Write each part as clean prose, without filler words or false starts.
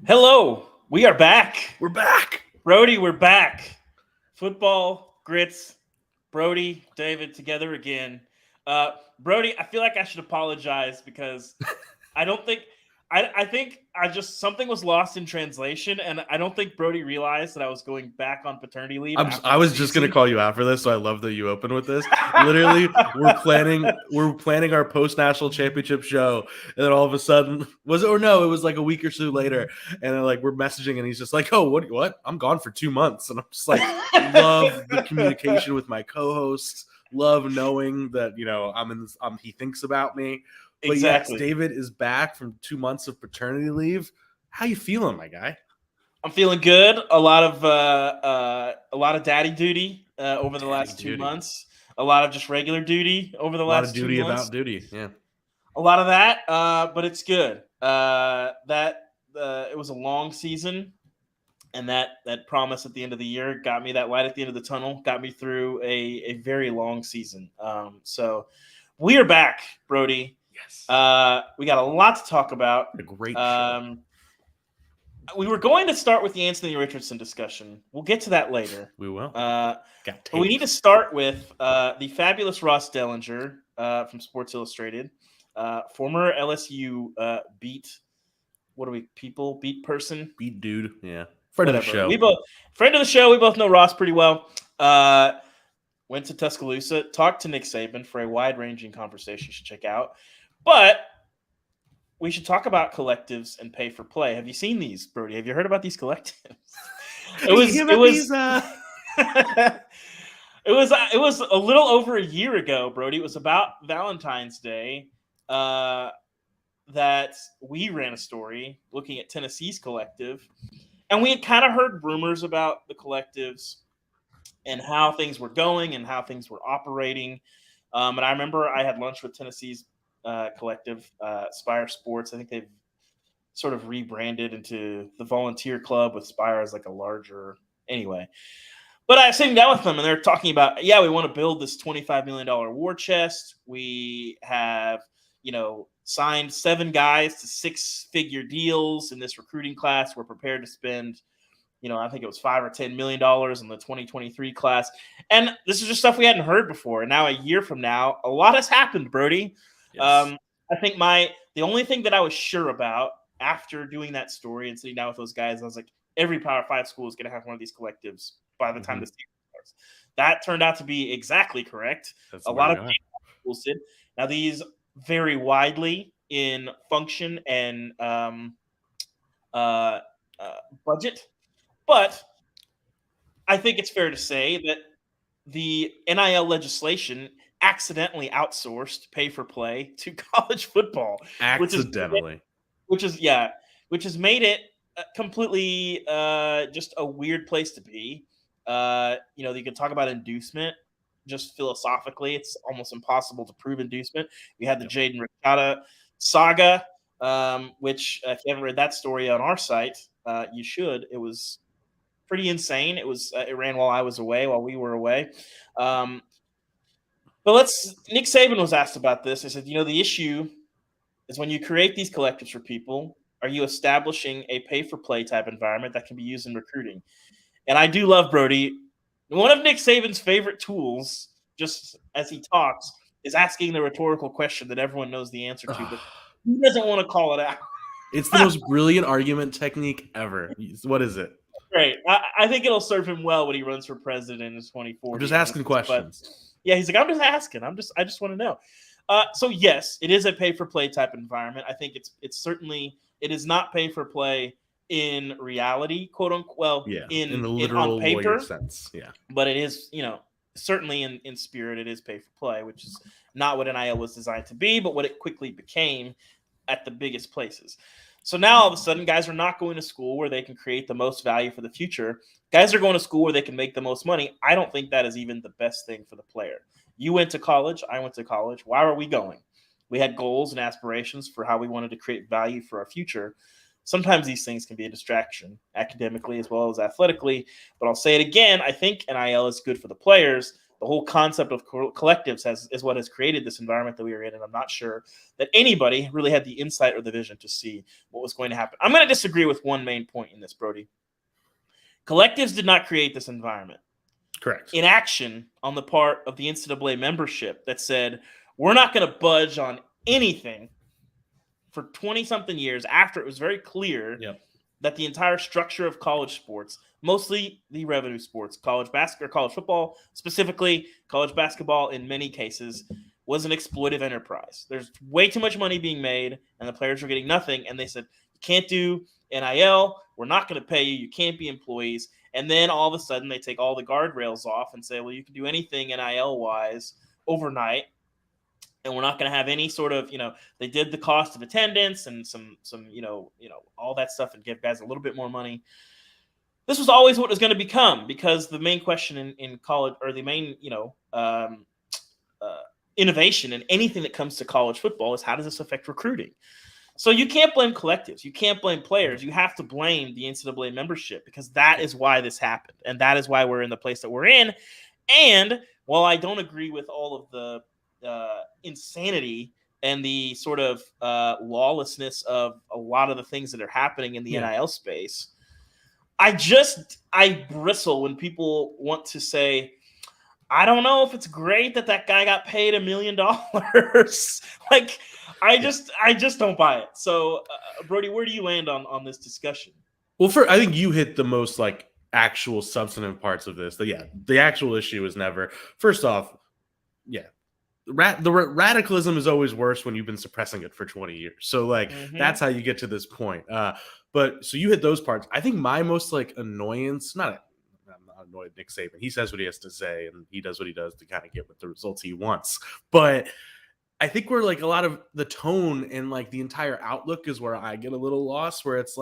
Hello, we are back. We're back. Brody, we're back. Football, grits, Brody, David, together again. Brody, I feel like I should apologize because I don't think I think I just something was lost in translation, and I don't think Brody realized that I was going back on paternity leave. I was just gonna call you out for this, so I love that you open with this. Literally, we're planning our post national championship show, and then all of a sudden, was it or no? It was like a week or so later, and then like we're messaging, and he's just like, "Oh, what? I'm gone for 2 months," and I'm just like, love the communication with my co-hosts. Love knowing that he thinks about me. But Exactly. yes, David is back from 2 months of paternity leave. How you feeling, my guy? I'm feeling good. A lot of daddy duty over the last 2 duty. months. A lot of just regular duty over the A lot last of 2 duty months. about duty. Yeah. A lot of that, but it's good. It was a long season, and that promise at the end of the year got me that light at the end of the tunnel, got me through a very long season. So we are back, Brody. Yes. We got a lot to talk about. A great show. We were going to start with the Anthony Richardson discussion. We'll get to that later. We will. But we need to start with the fabulous Ross Dellinger from Sports Illustrated, former LSU beat person, beat dude, yeah, friend of the show. Friend of the show. We both know Ross pretty well. Went to Tuscaloosa, talked to Nick Saban for a wide-ranging conversation you should check out. But we should talk about collectives and pay for play. Have you seen these, Brody? Have you heard about these collectives? It was a little over a year ago, Brody. It was about Valentine's Day that we ran a story looking at Tennessee's collective, and we had kind of heard rumors about the collectives and how things were going and how things were operating. And I remember I had lunch with Tennessee's collective, Spire Sports. I think they've sort of rebranded into the Volunteer Club with Spire as like a larger anyway. But I was sitting down with them, and they're talking about, we want to build this $25 million war chest. We have, signed 7 guys to 6-figure deals in this recruiting class. We're prepared to spend, I think it was $5 or $10 million in the 2023 class. And this is just stuff we hadn't heard before. And now, a year from now, a lot has happened, Brody. Yes. I think the only thing that I was sure about after doing that story and sitting down with those guys, I was like, every Power 5 school is going to have one of these collectives by the time the season starts. That turned out to be exactly correct. That's a lot of schools did. Now, these vary widely in function and budget, but I think it's fair to say that the NIL legislation accidentally outsourced pay for play to college football. Accidentally. Which has made it completely just a weird place to be. You can talk about inducement. Just philosophically, it's almost impossible to prove inducement. We had the Jaden Ricciata saga, which if you haven't read that story on our site, you should. It was pretty insane. It ran while we were away. But Nick Saban was asked about this. I said, the issue is when you create these collectives for people, are you establishing a pay-for-play type environment that can be used in recruiting? And I do love Brody. One of Nick Saban's favorite tools, just as he talks, is asking the rhetorical question that everyone knows the answer to, but he doesn't want to call it out. It's the most brilliant argument technique ever. What is it? Great. I think it'll serve him well when he runs for president in 2040. I'm just asking questions. But, yeah, he's like, I'm just asking. I just want to know. So yes, it is a pay-for-play type environment. I think it's certainly it is not pay-for-play in reality, quote unquote. Well, in the literal on paper sense, but it is, certainly in spirit, it is pay-for-play, which is not what NIL was designed to be, but what it quickly became at the biggest places. So now all of a sudden, guys are not going to school where they can create the most value for the future. Guys are going to school where they can make the most money. I don't think that is even the best thing for the player. You went to college. I went to college. Why were we going? We had goals and aspirations for how we wanted to create value for our future. Sometimes these things can be a distraction academically as well as athletically. But I'll say it again. I think NIL is good for the players, the whole concept of collectives is what has created this environment that we are in. And I'm not sure that anybody really had the insight or the vision to see what was going to happen. I'm going to disagree with one main point in this, Brody. Collectives did not create this environment. Correct. Inaction on the part of the NCAA membership that said, we're not going to budge on anything for 20-something years after it was very clear that the entire structure of college sports, mostly the revenue sports, college basketball, college football, specifically college basketball in many cases, was an exploitive enterprise. There's way too much money being made, and the players were getting nothing. And they said, you can't do NIL. We're not going to pay you. You can't be employees. And then all of a sudden they take all the guardrails off and say, well, you can do anything NIL-wise overnight. And we're not going to have any sort of, they did the cost of attendance and some, all that stuff and give guys a little bit more money. This was always what it was going to become, because the main question in college, or the main, innovation in anything that comes to college football is, how does this affect recruiting? So you can't blame collectives. You can't blame players. You have to blame the NCAA membership, because that is why this happened. And that is why we're in the place that we're in. And while I don't agree with all of the insanity and the sort of lawlessness of a lot of the things that are happening in the NIL space, I bristle when people want to say, I don't know if it's great that guy got paid $1 million. Like, I just don't buy it. So, Brody, where do you land on this discussion? Well, I think you hit the most actual substantive parts of this. The actual issue is never. First off, the radicalism is always worse when you've been suppressing it for 20 years. So that's how you get to this point. But so you hit those parts. I think my most annoyance, I'm not annoyed at Nick Saban. He says what he has to say, and he does what he does to kind of get what the results he wants. But I think we're a lot of the tone and the entire outlook is where I get a little lost, where it's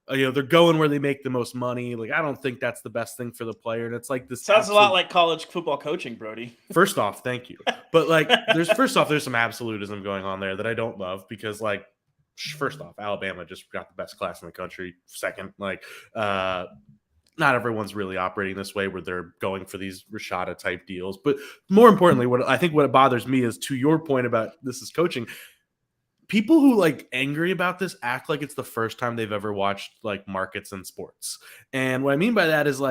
they're going where they make the most money. I don't think that's the best thing for the player. And it's this sounds a lot like college football coaching, Brody. First off, thank you. But there's some absolutism going on there that I don't love, because first off, Alabama just got the best class in the country. Second, not everyone's really operating this way where they're going for these Rashada type deals. But more importantly, what bothers me is, to your point about this is coaching, people who angry about this act like it's the first time they've ever watched markets and sports. And what I mean by that is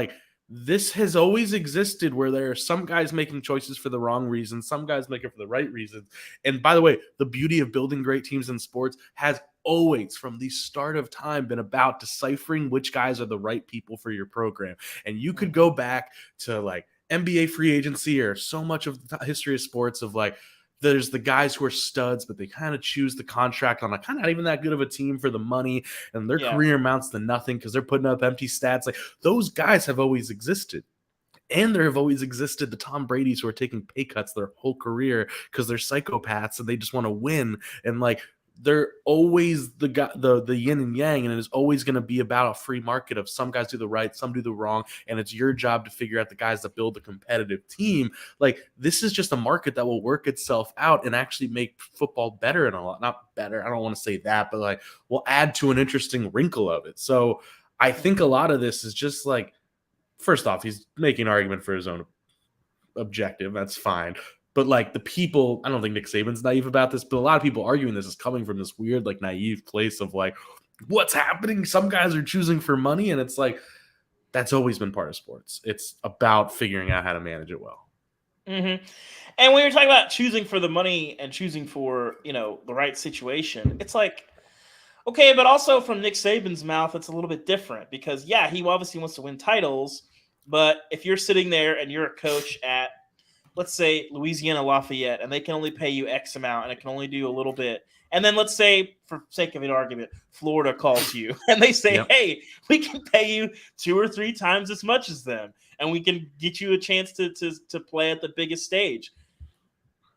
this has always existed, where there are some guys making choices for the wrong reasons, some guys make it for the right reasons. And by the way, the beauty of building great teams in sports has always, from the start of time, been about deciphering which guys are the right people for your program. And you could go back to NBA free agency, or so much of the history of sports of there's the guys who are studs, but they kind of choose the contract on kind of not even that good of a team for the money, and their career amounts to nothing because they're putting up empty stats. Those guys have always existed. And there have always existed the Tom Brady's who are taking pay cuts their whole career because they're psychopaths and they just want to win. And they're always the yin and yang, and it is always going to be about a free market of some guys do the right, some do the wrong, and it's your job to figure out the guys that build a competitive team. This is just a market that will work itself out and actually make football better, and a lot, not better, I don't want to say that, but will add to an interesting wrinkle of it. So I think a lot of this is just first off, he's making an argument for his own objective. That's fine. But the people, I don't think Nick Saban's naive about this, but a lot of people arguing this is coming from this weird, naive place of what's happening? Some guys are choosing for money. And it's that's always been part of sports. It's about figuring out how to manage it well. Mm-hmm. And when you're talking about choosing for the money and choosing for, the right situation, it's okay, but also from Nick Saban's mouth, it's a little bit different, because he obviously wants to win titles. But if you're sitting there and you're a coach at, let's say, Louisiana Lafayette, and they can only pay you X amount, and it can only do a little bit. And then let's say, for sake of an argument, Florida calls you, and they say, hey, we can pay you 2 or 3 times as much as them, and we can get you a chance to play at the biggest stage.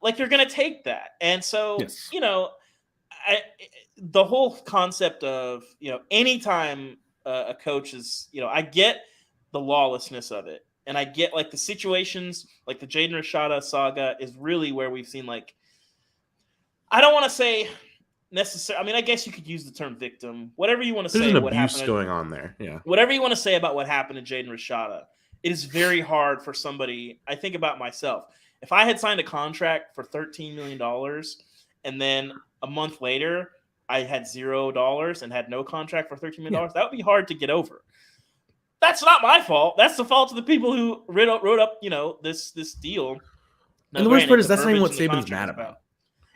You're going to take that. And so, the whole concept of, anytime a coach is, I get the lawlessness of it. And I get the situations, the Jaden Rashada saga is really where we've seen I don't want to say necessarily. I mean, I guess you could use the term victim, whatever you want to say. There's an abuse going on there. Yeah. Whatever you want to say about what happened to Jaden Rashada, it is very hard for somebody. I think about myself. If I had signed a contract for $13 million and then a month later I had $0 and had no contract for $13 million, that would be hard to get over. That's not my fault. That's the fault of the people who wrote up, this deal. And the worst part is that's not even what Saban's mad about.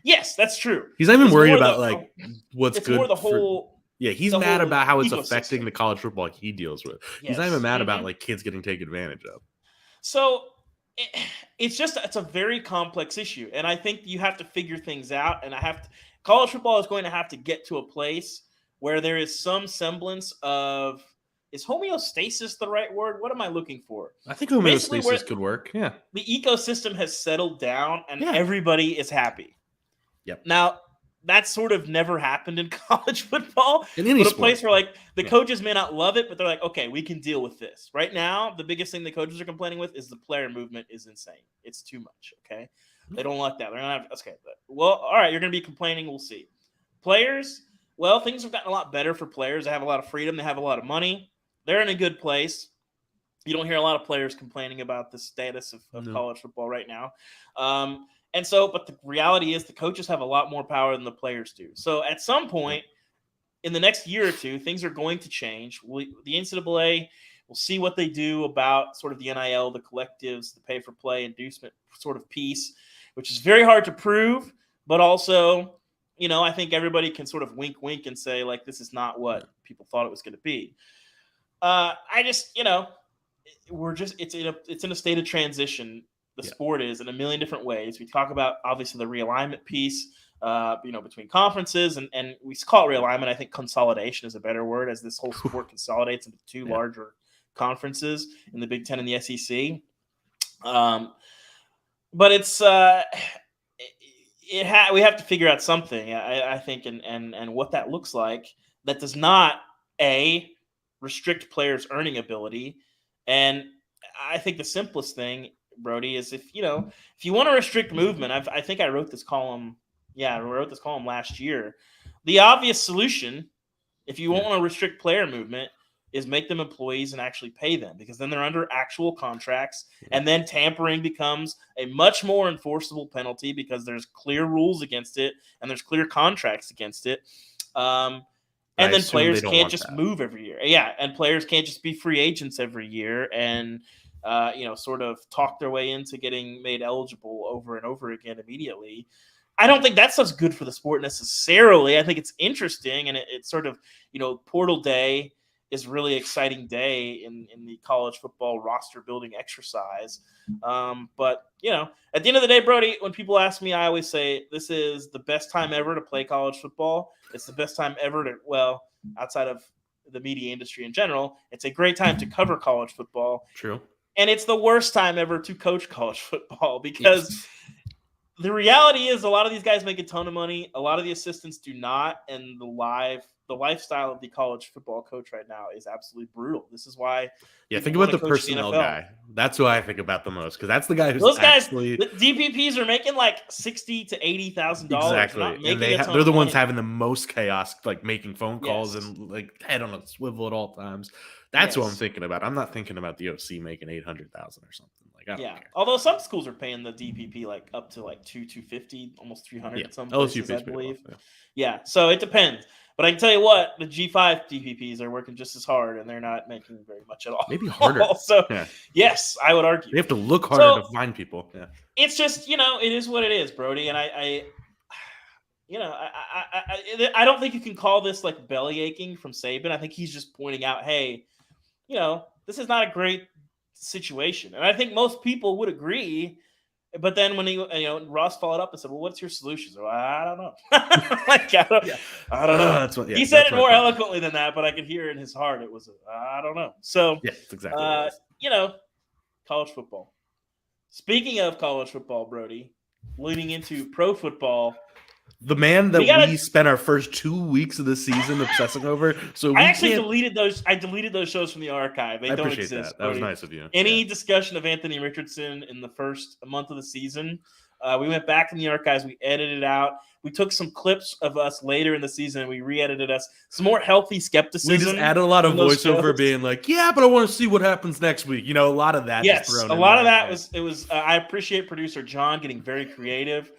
Yes, that's true. He's not even worried about what's good. More the whole. He's mad about how it's affecting the college football he deals with. Yes. He's not even mad about kids getting taken advantage of. So it's a very complex issue, and I think you have to figure things out. And college football is going to have to get to a place where there is some semblance of. Is homeostasis the right word? What am I looking for? I think homeostasis could work. Yeah. The ecosystem has settled down and everybody is happy. Yep. Now, that's sort of never happened in college football. In any sport. A place where the coaches may not love it, but they're like, okay, we can deal with this. Right now, the biggest thing the coaches are complaining with is the player movement is insane. It's too much. Okay. They don't like that. They're not well, all right, you're going to be complaining. We'll see. Players, well, things have gotten a lot better for players. They have a lot of freedom. They have a lot of money. They're in a good place. You don't hear a lot of players complaining about the status of college football right now. But the reality is the coaches have a lot more power than the players do. So at some point in the next year or two, things are going to change. The NCAA will see what they do about sort of the NIL, the collectives, the pay-for-play inducement sort of piece, which is very hard to prove, but also, I think everybody can sort of wink and say, this is not what people thought it was going to be. It's in a state of transition. The sport is in a million different ways. We talk about obviously the realignment piece, between conferences and we call it realignment. I think consolidation is a better word as this whole sport consolidates into two larger conferences in the Big Ten and the SEC. But it's, we have to figure out something, I think, and what that looks like that does not restrict players' earning ability. And I think the simplest thing, Brody, is if you want to restrict movement, I think I wrote this column. Yeah, I wrote this column last year. The obvious solution, if you want to restrict player movement, is make them employees and actually pay them, because then they're under actual contracts, and then tampering becomes a much more enforceable penalty because there's clear rules against it and there's clear contracts against it. And then players can't just move every year. Yeah, and players can't just be free agents every year and, sort of talk their way into getting made eligible over and over again immediately. I don't think that stuff's good for the sport necessarily. I think it's interesting, and it's sort of, portal day is really exciting day in the college football roster building exercise. But at the end of the day, Brody, when people ask me, I always say this is the best time ever to play college football. It's the best time ever outside of the media industry in general, it's a great time to cover college football. True. And it's the worst time ever to coach college football because the reality is a lot of these guys make a ton of money. A lot of the assistants do not. And the lifestyle of the college football coach right now is absolutely brutal. This is why. Yeah, think about the personnel guy. That's who I think about the most, because that's the guy who's the DPPs are making $60,000 to $80,000. Exactly, and they're the ones having the most chaos, making phone calls and head on a swivel at all times. That's what I'm thinking about. I'm not thinking about the OC making $800,000 or something. I don't care. Although some schools are paying the DPP up to $250, almost $300 in some places, I believe. So it depends. But I can tell you what, the G5 DPPs are working just as hard, and they're not making very much at all. Maybe harder. So, yes, I would argue. They have to look harder to find people. Yeah. It's just, it is what it is, Brody. And I don't think you can call this belly aching from Saban. I think he's just pointing out, hey, this is not a great situation. And I think most people would agree. But then when Ross followed up and said, well, what's your solution? So I don't know. I don't know. He said it more eloquently than that, but I could hear in his heart it was, I don't know. So, that's exactly what it is. College football. Speaking of college football, Brody, leading into pro football. The man that we spent our first 2 weeks of the season obsessing over. So I actually deleted those. I deleted those shows from the archive. They don't exist. That was nice of you. Any discussion of Anthony Richardson in the first month of the season We went back in the archives. We edited it out. We took some clips of us later in the season. And we re-edited us. Some more healthy skepticism. We just added a lot of in those voiceover shows. being like, yeah, but I want to see what happens next week. You know, a lot of that. Yes, just thrown a in lot there. of that Yeah. was. I appreciate producer John getting very creative.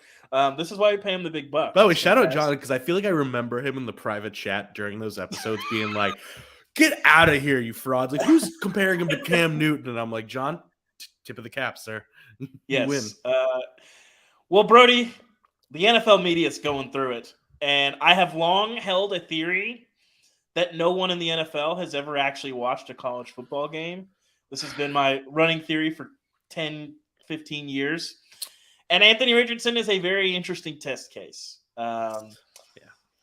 This is why we pay him the big bucks. By the way, It's shout out fantastic. John, because I feel like I remember him in the private chat during those episodes being like, get out of here, you frauds. Like, who's comparing him to Cam Newton? And I'm like, John, tip of the cap, sir. You win. Yes. Well, Brody, the NFL media is going through it. And I have long held a theory that no one in the NFL has ever actually watched a college football game. This has been my running theory for 10, 15 years. And Anthony Richardson is a very interesting test case. I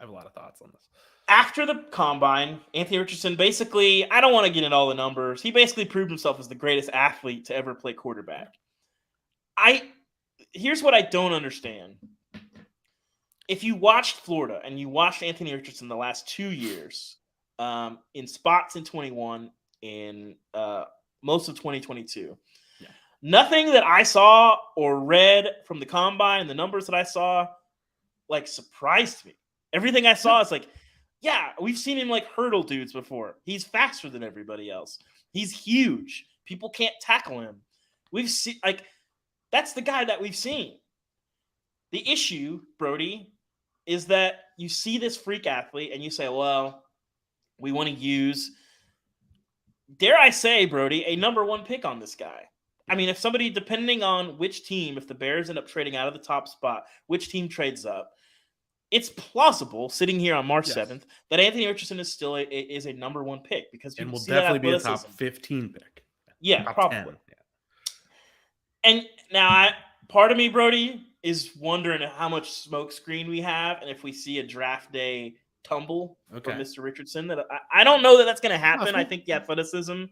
have a lot of thoughts on this. After the combine, Anthony Richardson basically, I don't want to get into all the numbers. He basically proved himself as the greatest athlete to ever play quarterback. Here's what I don't understand. If you watched Florida and you watched Anthony Richardson the last 2 years, in spots in 21, in most of 2022, nothing that I saw or read from the combine, the numbers that I saw, like surprised me. Everything I saw is like, yeah, we've seen him like hurdle dudes before. He's faster than everybody else. He's huge. People can't tackle him. We've seen that's the guy that we've seen. The issue, Brody, is that you see this freak athlete and you say, well, we want to use, dare I say, Brody, a number one pick on this guy. I mean, if somebody, depending on which team, if the Bears end up trading out of the top spot, which team trades up, it's plausible, sitting here on March 7th, that Anthony Richardson is still a number one pick because and will definitely be a top 15 pick. Yeah, top probably. 10. Yeah. And now, part of me, Brody, is wondering how much smoke screen we have, and if we see a draft day tumble for Mr. Richardson. That I don't know that that's going to happen. I think the athleticism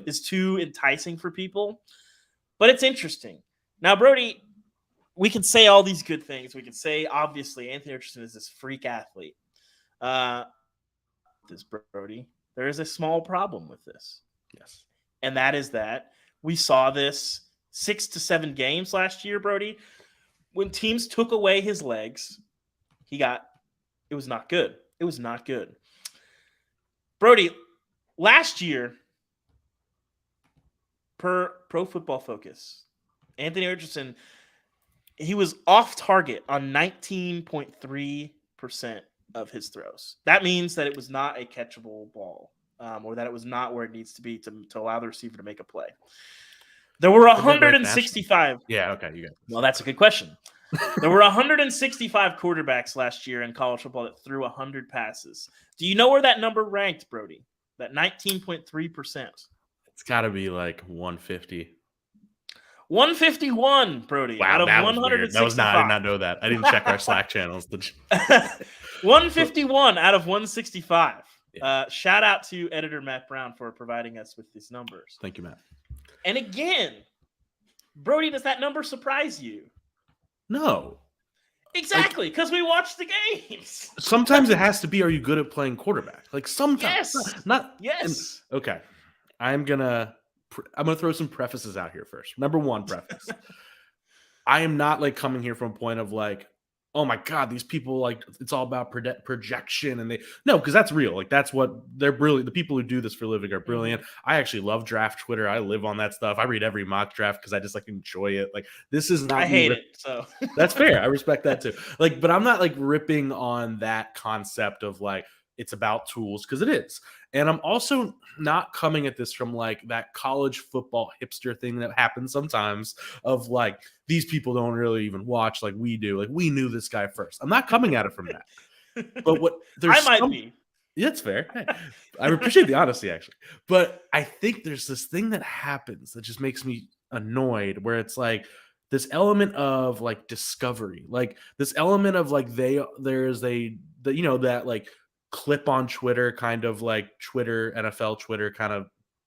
is too enticing for people, but it's interesting. Now, Brody, we can say all these good things. We can say, obviously, Anthony Richardson is this freak athlete. This, Brody, there is a small problem with this. Yes. And that is that we saw this 6 to 7 games last year, Brody. When teams took away his legs, it was not good. It was not good. Brody, last year, per Pro Football Focus, Anthony Richardson, he was off target on 19.3% of his throws. That means that it was not a catchable ball, or that it was not where it needs to be to allow the receiver to make a play. There were 165. Yeah, okay, you got it. Well, that's a good question. There were 165 quarterbacks last year in college football that threw 100 passes. Do you know where that number ranked, Brody? That 19.3%. It's got to be like 150. 151, Brody. Wow, out of that 165. was not. I did not know that. I didn't check our Slack channels. 151 out of 165. Yeah. Shout out to editor Matt Brown for providing us with these numbers. Thank you, Matt. And again, Brody, does that number surprise you? No. Exactly, because we watch the games. Sometimes it has to be, are you good at playing quarterback? Like sometimes. Yes. Yes. Okay. I'm gonna throw some prefaces out here first. Number one preface. I am not like coming here from a point of like, oh my God, these people, like, it's all about projection. And because that's real. Like, that's what they're brilliant. The people who do this for a living are brilliant. I actually love draft Twitter. I live on that stuff. I read every mock draft because I just like enjoy it. Like, this is not. I hate it. So that's fair. I respect that too. Like, but I'm not like ripping on that concept of like, it's about tools, because it is. And I'm also not coming at this from like that college football hipster thing that happens sometimes of like, these people don't really even watch like we do. Like, we knew this guy first. I'm not coming at it from that. But what I might be. It's fair. Hey, I appreciate the honesty, actually. But I think there's this thing that happens that just makes me annoyed, where it's like this element of like discovery, like this element of like that like clip on Twitter, kind of like NFL Twitter kind of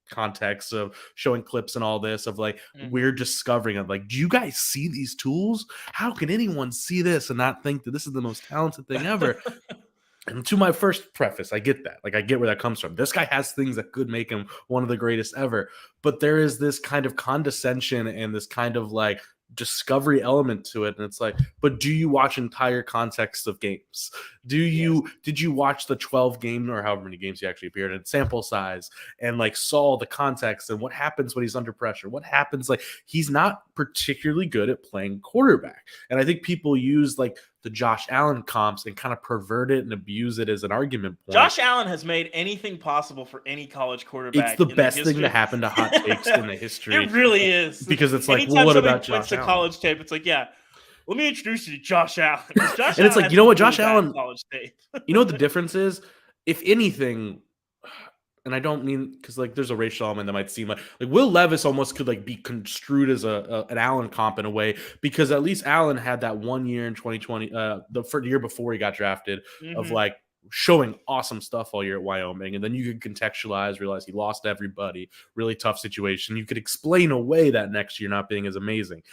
context of showing clips and all this of like, we're discovering it. Like, do you guys see these tools? How can anyone see this and not think that this is the most talented thing ever? And to my first preface, I get that. Like, I get where that comes from. This guy has things that could make him one of the greatest ever. But there is this kind of condescension and this kind of like discovery element to it, and it's like, but do you watch entire context of games? Did you watch the 12 game or however many games he actually appeared in, sample size, and like saw the context and what happens when he's under pressure? What happens? Like, he's not particularly good at playing quarterback, and I think people use like the Josh Allen comps and kind of pervert it and abuse it as an argument point. Josh Allen has made anything possible for any college quarterback. It's the best thing to happen to hot takes in the history. It really is. Because it's like, anytime well, what about points Josh to Allen? college tape, it's like, yeah, let me introduce you to Josh Allen. Josh and it's like, you know what, Josh Allen, college tape. You know what the difference is? If anything, and I don't mean, because like there's a racial element that might seem like Will Levis almost could like be construed as an Allen comp in a way, because at least Allen had that 1 year in 2020, the year before he got drafted, of like showing awesome stuff all year at Wyoming, and then you could contextualize, realize he lost everybody, really tough situation. You could explain away that next year not being as amazing.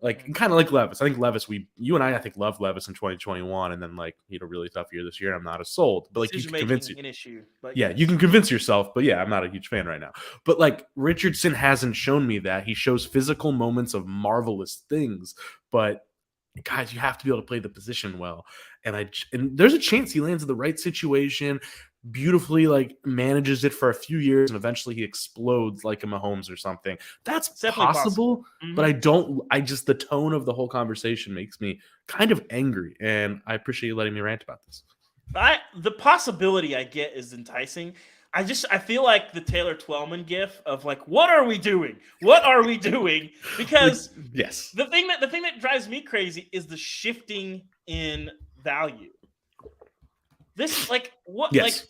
Like, kind of like Levis. I think Levis, you and I think loved Levis in 2021, and then like he had a really tough year this year. And I'm not as sold, but like you can convince you. An issue, but yeah, you can convince yourself. But yeah, I'm not a huge fan right now. But like Richardson hasn't shown me that. He shows physical moments of marvelous things, but guys, you have to be able to play the position well. And there's a chance he lands in the right situation, beautifully like manages it for a few years, and eventually he explodes like a Mahomes or something. That's possible. But the tone of the whole conversation makes me kind of angry, and I appreciate you letting me rant about this. The possibility I get is enticing. I feel like the Taylor Twellman gif of like, what are we doing? What are we doing? Because yes, the thing that drives me crazy is the shifting in value. This like what yes.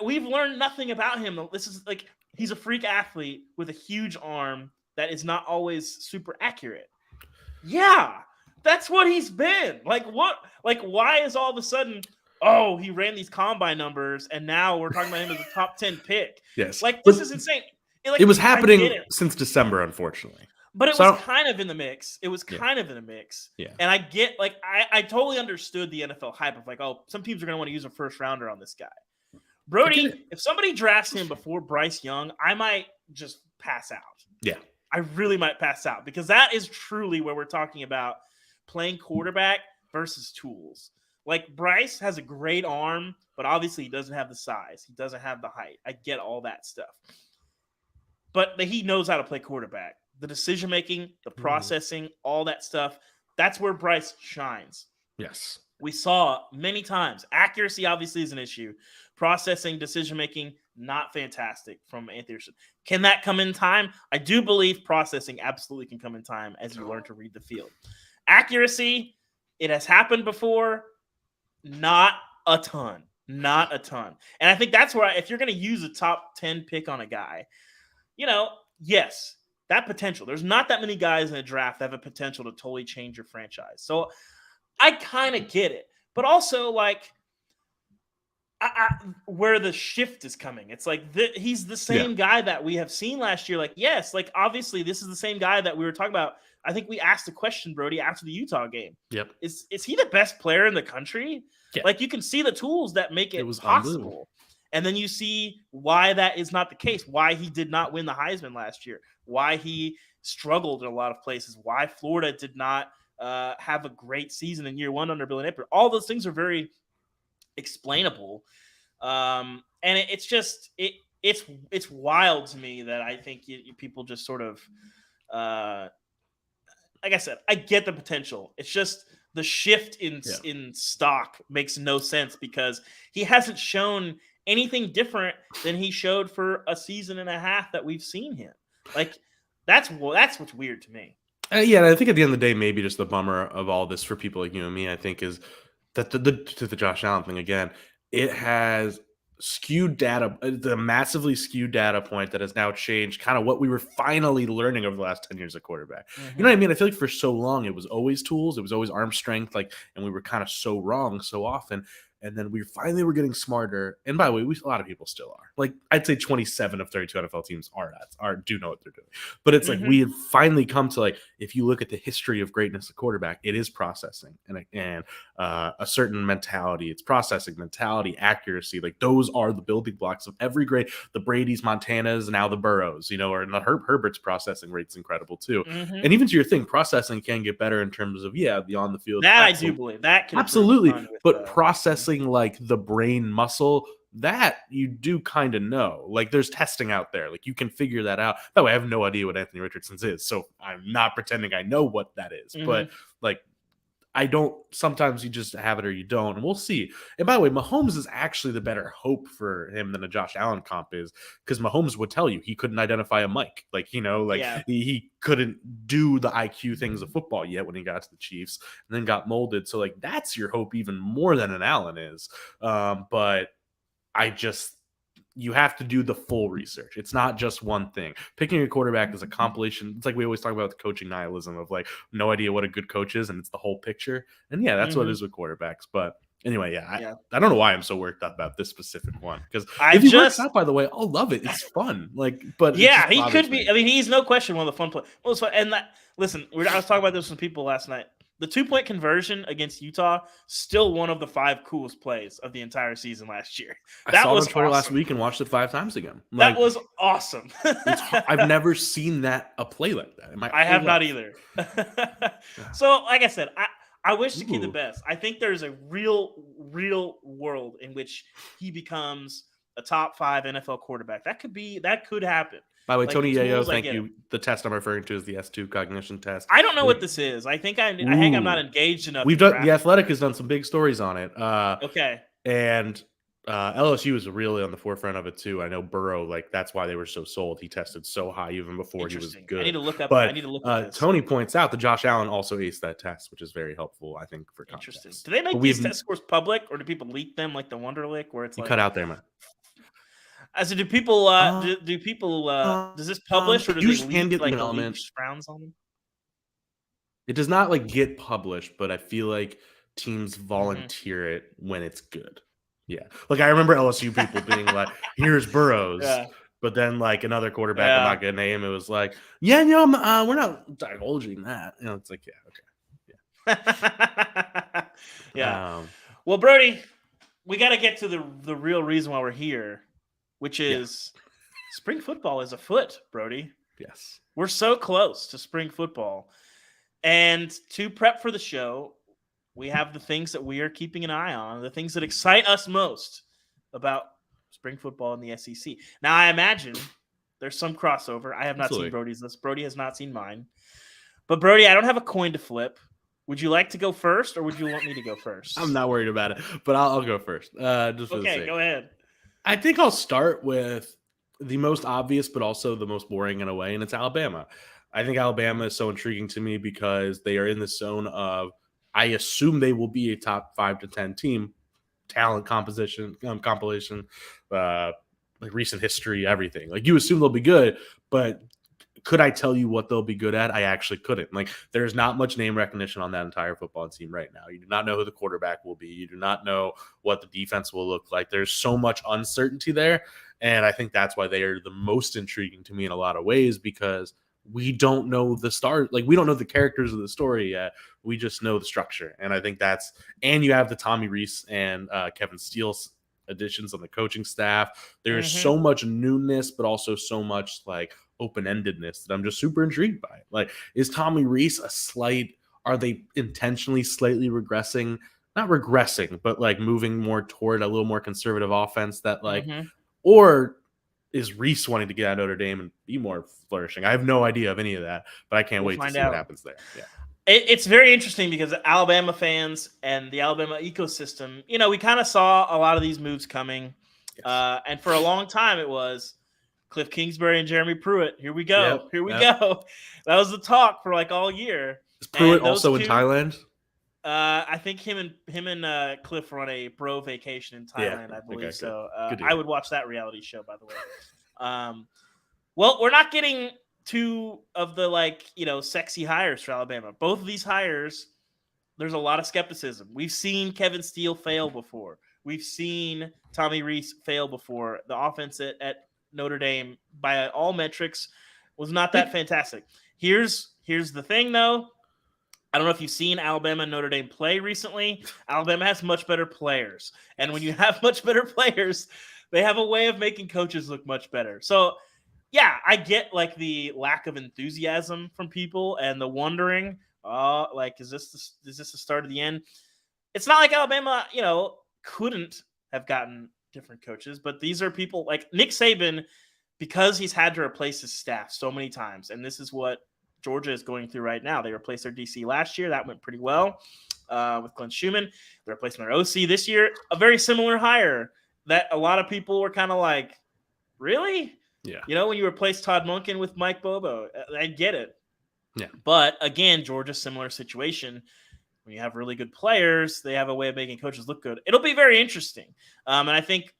We've learned nothing about him. This is like, he's a freak athlete with a huge arm that is not always super accurate. Yeah, that's what he's been. Like, what? Like, why is all of a sudden, oh, he ran these combine numbers and now we're talking about him as a top 10 pick? Yes. Like, this is insane. It was happening since December, unfortunately. But it was kind of in the mix. It was kind of in the mix. Yeah. And I get, like, I totally understood the NFL hype of like, oh, some teams are going to want to use a first rounder on this guy. Brody, if somebody drafts him before Bryce Young, I might just pass out. Yeah. I really might pass out, because that is truly where we're talking about playing quarterback versus tools. Like, Bryce has a great arm, but obviously he doesn't have the size. He doesn't have the height. I get all that stuff. But he knows how to play quarterback. The decision-making, the processing, all that stuff, that's where Bryce shines. Yes. We saw many times. Accuracy obviously is an issue. Processing, decision-making, not fantastic from Anthony Richardson. Can that come in time? I do believe processing absolutely can come in time as you learn to read the field. Accuracy, it has happened before. Not a ton. Not a ton. And I think that's where, if you're going to use a top 10 pick on a guy, yes, that potential. There's not that many guys in a draft that have a potential to totally change your franchise. So I kind of get it. But also, like, where the shift is coming. It's like he's the same guy that we have seen last year. Like, yes, like obviously this is the same guy that we were talking about. I think we asked the question, Brody, after the Utah game. Yep. Is he the best player in the country? Yeah. Like, you can see the tools that make it possible. And then you see why that is not the case, why he did not win the Heisman last year, why he struggled in a lot of places, why Florida did not have a great season in year one under Billy Napier. All those things are very explainable. And it's just, it's wild to me that I think people just sort of, like I said, I get the potential. It's just the shift in stock makes no sense, because he hasn't shown anything different than he showed for a season and a half that we've seen him. Like, that's what's weird to me. Yeah, and I think at the end of the day, maybe just the bummer of all this for people like you and me, I think, is that the Josh Allen thing again, it has skewed data, the massively skewed data point that has now changed kind of what we were finally learning over the last 10 years of quarterback. You know what I mean? I feel like for so long it was always tools, it was always arm strength, like, and we were kind of so wrong so often. And then we finally were getting smarter. And by the way, a lot of people still are. Like, I'd say 27 of 32 NFL teams do know what they're doing. But it's like we have finally come to, like, if you look at the history of greatness of quarterback, it is processing and a certain mentality. It's processing, mentality, accuracy. Like, those are the building blocks of every great, the Brady's, Montanas, now the Burrows, or the Herbert's processing rate's incredible too. And even to your thing, processing can get better in terms of, the on the field. That I do believe that can absolutely. But processing like the brain muscle, that you do kind of know. Like, there's testing out there. Like, you can figure that out. By the way, I have no idea what Anthony Richardson's is, so I'm not pretending I know what that is. But like, I don't. Sometimes you just have it or you don't, and we'll see. And by the way, Mahomes is actually the better hope for him than a Josh Allen comp is, because Mahomes would tell you he couldn't identify a mic. Like, he couldn't do the IQ things of football yet when he got to the Chiefs, and then got molded. So, like, that's your hope even more than an Allen is. But you have to do the full research. It's not just one thing. Picking a quarterback is a compilation. It's like we always talk about the coaching nihilism of, like, no idea what a good coach is, and it's the whole picture. And that's what it is with quarterbacks. But anyway, I don't know why I'm so worked up about this specific one, because if he works out, by the way, I'll love it. It's fun. Like, but he could be. I mean, he's no question one of the fun players. Well, and listen, I was talking about this with some people last night. The 2-point conversion against Utah, still one of the 5 coolest plays of the entire season last year. I saw it on Twitter last week and watched it 5 times again. That was awesome. I've never seen a play like that. I have not either. So, like I said, I wish the kid the best. I think there's a real world in which he becomes a top 5 NFL quarterback. That could happen. By the way, Tony Yayo, thank you. The test I'm referring to is the S2 cognition test. I don't know what this is. I think I'm not engaged enough. The Athletic has done some big stories on it. Okay. And LSU is really on the forefront of it too. I know Burrow, like, that's why they were so sold. He tested so high even before he was good. I need to look up. This. Tony points out that Josh Allen also aced that test, which is very helpful, I think, for context. Interesting. Do they make these test scores public, or do people leak them like the Wonderlic, where it's like cut out there, man? So do people? Does this publish, or do they leak like rounds on them? It does not like get published, but I feel like teams volunteer it when it's good. Yeah, like I remember LSU people being like, "Here's Burrows," but then like another quarterback, I'm not gonna name, it was like, we're not divulging that. It's like, yeah. Well, Brody, we got to get to the real reason why we're here, which is spring football is afoot, Brody. Yes. We're so close to spring football. And to prep for the show, we have the things that we are keeping an eye on, the things that excite us most about spring football in the SEC. Now, I imagine there's some crossover. I have not seen Brody's list. Brody has not seen mine. But, Brody, I don't have a coin to flip. Would you like to go first, or would you want me to go first? I'm not worried about it, but I'll go first. Just for the sake. Go ahead. I think I'll start with the most obvious, but also the most boring in a way, and it's Alabama. I think Alabama is so intriguing to me because they are in the zone of, I assume they will be a top 5 to 10 team, talent compilation, like recent history, everything. Like, you assume they'll be good, but could I tell you what they'll be good at? I actually couldn't. Like, there's not much name recognition on that entire football team right now. You do not know who the quarterback will be. You do not know what the defense will look like. There's so much uncertainty there. And I think that's why they are the most intriguing to me in a lot of ways, because we don't know the start. Like, we don't know the characters of the story yet. We just know the structure. And I think and you have the Tommy Rees and Kevin Steele's additions on the coaching staff. There's so much newness, but also so much like open-endedness that I'm just super intrigued by. Like, is Tommy Rees are they intentionally slightly regressing? Not regressing, but like moving more toward a little more conservative offense that or is Rees wanting to get out of Notre Dame and be more flourishing? I have no idea of any of that, but I can't wait to see what happens there. Yeah. It's very interesting because Alabama fans and the Alabama ecosystem, we kind of saw a lot of these moves coming. Yes. And for a long time, it was Cliff Kingsbury and Jeremy Pruitt. Here we go. Here we go. That was the talk for like all year. Is Pruitt also in Thailand? I think him and Cliff were on a bro vacation in Thailand, I believe. Okay, so I would watch that reality show, by the way. Well, we're not getting two of the sexy hires for Alabama. Both of these hires, there's a lot of skepticism. We've seen Kevin Steele fail before. We've seen Tommy Rees fail before. The offense at Notre Dame, by all metrics, was not that fantastic. Here's the thing, though. I don't know if you've seen Alabama and Notre Dame play recently. Alabama has much better players. And when you have much better players, they have a way of making coaches look much better. So, yeah, I get like the lack of enthusiasm from people and the wondering, is this the start of the end? It's not like Alabama, couldn't have gotten different coaches, but these are people like Nick Saban, because he's had to replace his staff so many times, and this is what Georgia is going through right now. They replaced their DC last year. That went pretty well with Glenn Schumann. They're replacing their OC this year. A very similar hire that a lot of people were kind of like, really? Yeah. When you replace Todd Monken with Mike Bobo, I get it. Yeah. But again, Georgia's similar situation. When you have really good players, they have a way of making coaches look good. It'll be very interesting. And I think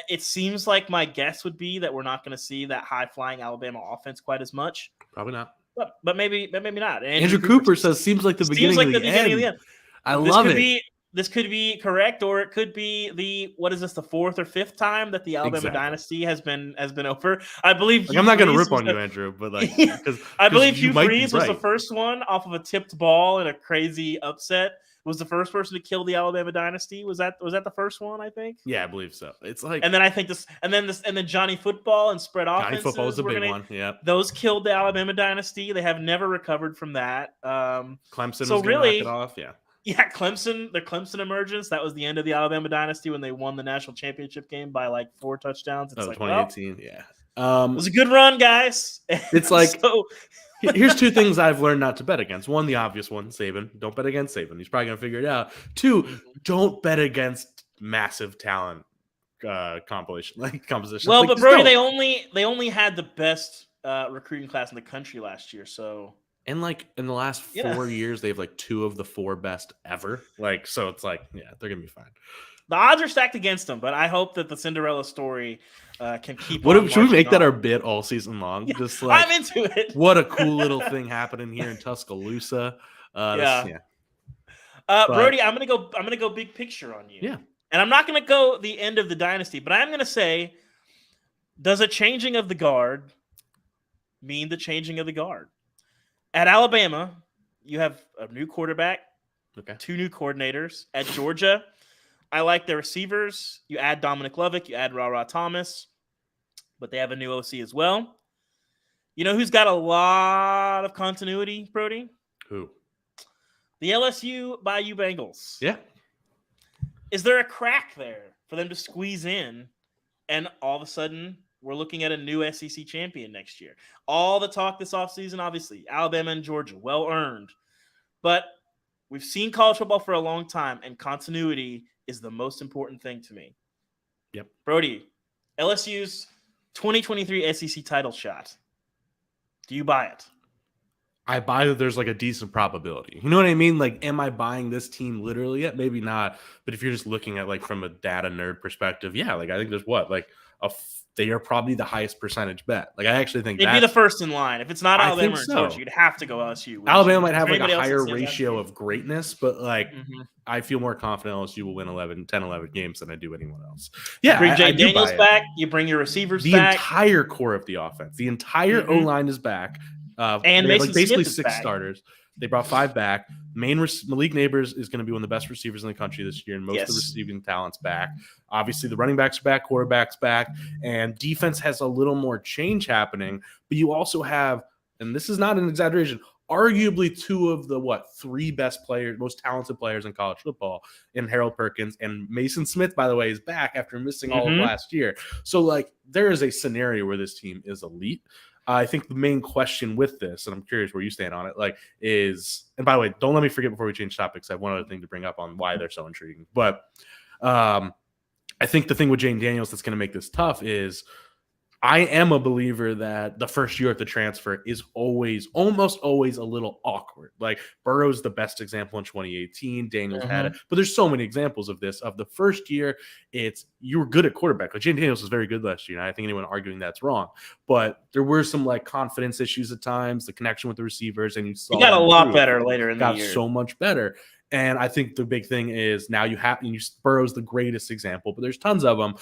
it seems like my guess would be that we're not going to see that high-flying Alabama offense quite as much. Probably not. But maybe not. Andrew Cooper says seems like the beginning of the end. I love it. This could be correct, or it could be the fourth or fifth time that the Alabama dynasty has been over. I believe. I'm not going to rip on you, Andrew, but I believe Hugh Freeze was the first one off of a tipped ball and a crazy upset. Was the first person to kill the Alabama dynasty? Was that the first one? I think. Yeah, I believe so. It's like, and then I think and then Johnny Football and spread offenses. Johnny Football was a big one. Yeah, those killed the Alabama dynasty. They have never recovered from that. Clemson was really knock it off. Yeah. Yeah, the Clemson emergence, that was the end of the Alabama dynasty when they won the national championship game by like 4 touchdowns. It's 2018, yeah. It was a good run, guys. It's like, here's 2 things I've learned not to bet against. 1, the obvious one, Saban. Don't bet against Saban. He's probably going to figure it out. 2, don't bet against massive talent composition. Well, but Brody, they only had the best recruiting class in the country last year, so... And in the last 4 years, they have 2 of the 4 best ever. So it's they're gonna be fine. The odds are stacked against them, but I hope that the Cinderella story can keep. Should we make that our bit all season long? Yeah, just I'm into it. What a cool little thing happening here in Tuscaloosa. Brody, I'm gonna go big picture on you. Yeah, and I'm not gonna go the end of the dynasty, but I'm gonna say, does a changing of the guard mean the changing of the guard? At Alabama, you have a new quarterback, 2 new coordinators. At Georgia, I like their receivers. You add Dominic Lovick, you add Ra Thomas, but they have a new OC as well. You know who's got a lot of continuity, Brody? Who? The LSU Bayou Bengals. Yeah. Is there a crack there for them to squeeze in, and all of a sudden we're looking at a new SEC champion next year? All the talk this offseason, obviously, Alabama and Georgia, well-earned. But we've seen college football for a long time, and continuity is the most important thing to me. Yep. Brody, LSU's 2023 SEC title shot. Do you buy it? I buy that there's a decent probability. You know what I mean? Am I buying this team literally yet? Maybe not. But if you're just looking at from a data nerd perspective, yeah, I think there's they are probably the highest percentage bet. I actually think they'd be the first in line. If it's not Alabama or Georgia, you'd have to go LSU. Alabama might have a higher ratio of greatness, but I feel more confident LSU will win 10, 11 games than I do anyone else. Yeah, you bring Jay Daniels back. You bring your receivers back. The entire core of the offense. The entire O-line is back. And Mason basically Smith 6 starters. They brought 5 back. Malik Neighbors is going to be one of the best receivers in the country this year, and most of the receiving talent's back. Obviously, the running backs are back, quarterback's back, and defense has a little more change happening. But you also have, and this is not an exaggeration, arguably 2 of the 3 best players, most talented players in college football, in Harold Perkins, and Mason Smith, by the way, is back after missing all of last year. So there is a scenario where this team is elite. I think the main question with this, and I'm curious where you stand on it, is, and by the way, don't let me forget before we change topics, I have one other thing to bring up on why they're so intriguing. But I think the thing with Jane Daniels that's going to make this tough is I am a believer that the first year at the transfer is almost always a little awkward. Burrow's the best example in 2018. Daniels had it, but there's so many examples of this. Of the first year, you were good at quarterback. Jane Daniels was very good last year, and I think anyone arguing that's wrong. But there were some confidence issues at times, the connection with the receivers, and you saw he got a lot better later in the year. Got so much better. And I think the big thing is now Burrow's the greatest example, but there's tons of them.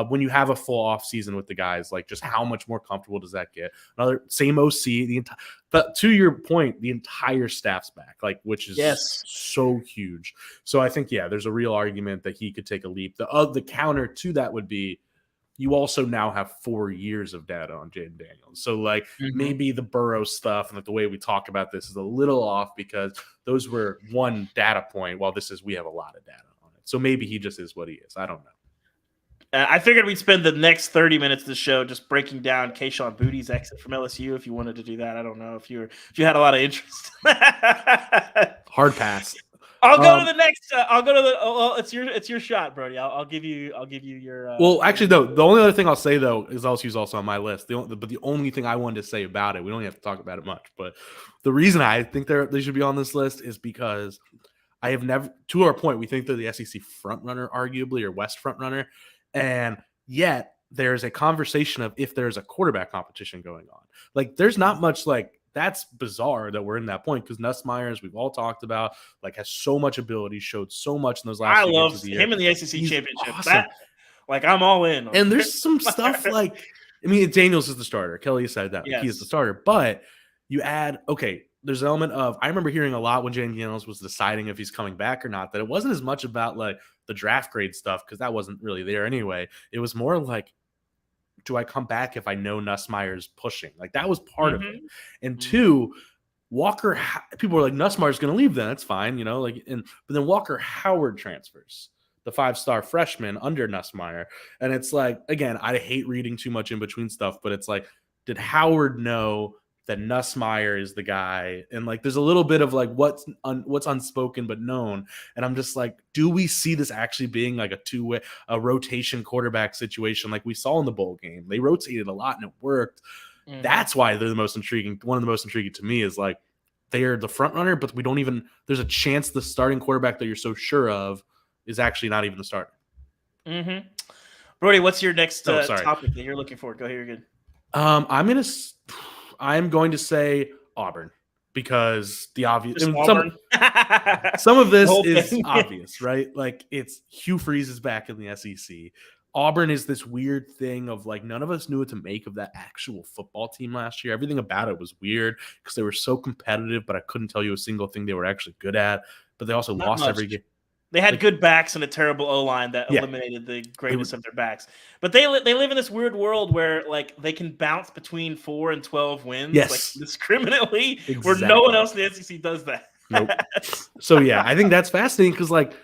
When you have a full off season with the guys, like just how much more comfortable does that get? Another same OC, but to your point, the entire staff's back, like which is so huge. So I think there's a real argument that he could take a leap. The counter to that would be you also now have 4 years of data on Jaden Daniels. So like maybe the Burrow stuff and like the way we talk about this is a little off because those were one data point while we have a lot of data on it. So maybe he just is what he is. I don't know. I figured we'd spend the next 30 minutes of the show just breaking down Kayshon Boutte's exit from LSU. If you wanted to do that, I don't know if you had a lot of interest. Hard pass. I'll go to the next. I'll go to the. Well, it's your shot, Brody. I'll give you your. Well, actually, though, the only other thing I'll say though is LSU's also on my list. The only thing I wanted to say about it, we don't have to talk about it much, but the reason I think they should be on this list is because I have never, to our point, we think they're the SEC front runner, arguably, or West front runner, and yet there's a conversation of if there's a quarterback competition going on. Like, there's not much like. That's bizarre that we're in that point because Nussmeier, as we've all talked about, like has so much ability, showed so much in those last. I love him in the SEC championship. Awesome. I'm all in. And there's some stuff like, I mean, Daniels is the starter. Kelly said that he is the starter, but you add there's an element of I remember hearing a lot when Jaden Daniels was deciding if he's coming back or not. That it wasn't as much about like the draft grade stuff because that wasn't really there anyway. It was more like, do I come back if I know Nussmeier's pushing? Like that was part of it. And two, Walker, people were like, Nussmeier's going to leave then. That's fine, but then Walker Howard transfers, the 5-star freshman under Nussmeier. And it's like, again, I hate reading too much in between stuff, but it's like, did Howard know that Nussmeier is the guy? And like, there's a little bit of like, what's unspoken but known. And I'm just like, do we see this actually being like a rotation quarterback situation like we saw in the bowl game? They rotated a lot and it worked. That's why they're the most intriguing. One of the most intriguing to me is like, they're the front runner, but we don't even, there's a chance the starting quarterback that you're so sure of is actually not even the starter. Brody, what's your next topic that you're looking for? Go ahead, you're good. I'm going to say Auburn because the obvious some of this is obvious, right? Like it's Hugh Freeze is back in the SEC. Auburn is this weird thing of like none of us knew what to make of that actual football team last year. Everything about it was weird because they were so competitive, but I couldn't tell you a single thing they were actually good at. But they also lost every game. They had good backs and a terrible O-line that eliminated the greatest of their backs. But they live in this weird world where like they can bounce between 4 and 12 wins like discriminately, where no one else in the SEC does that. Nope. So I think that's fascinating because like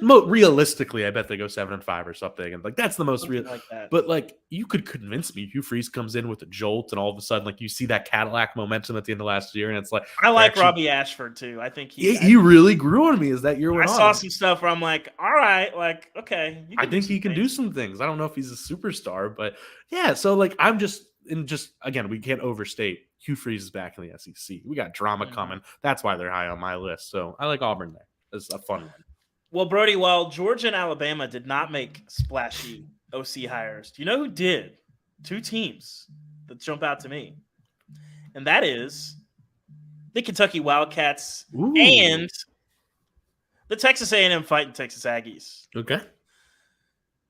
realistically, I bet they go 7-5 or something, and like that's the most real. Like that. But like you could convince me, Hugh Freeze comes in with a jolt, and all of a sudden, like you see that Cadillac momentum at the end of last year, and it's like I like Robbie Ashford too. I think he really grew on me as that year went on. I saw some stuff where I'm like, all right, like okay. I think he can do some things. I don't know if he's a superstar, but yeah. So like I'm just again, we can't overstate. Hugh Freeze is back in the SEC. We got drama coming. That's why they're high on my list. So I like Auburn there. It's a fun one. Well, Brody, while Georgia and Alabama did not make splashy OC hires, do you know who did? 2 teams that jump out to me. And that is the Kentucky Wildcats and the Texas A&M Fighting Texas Aggies. Okay.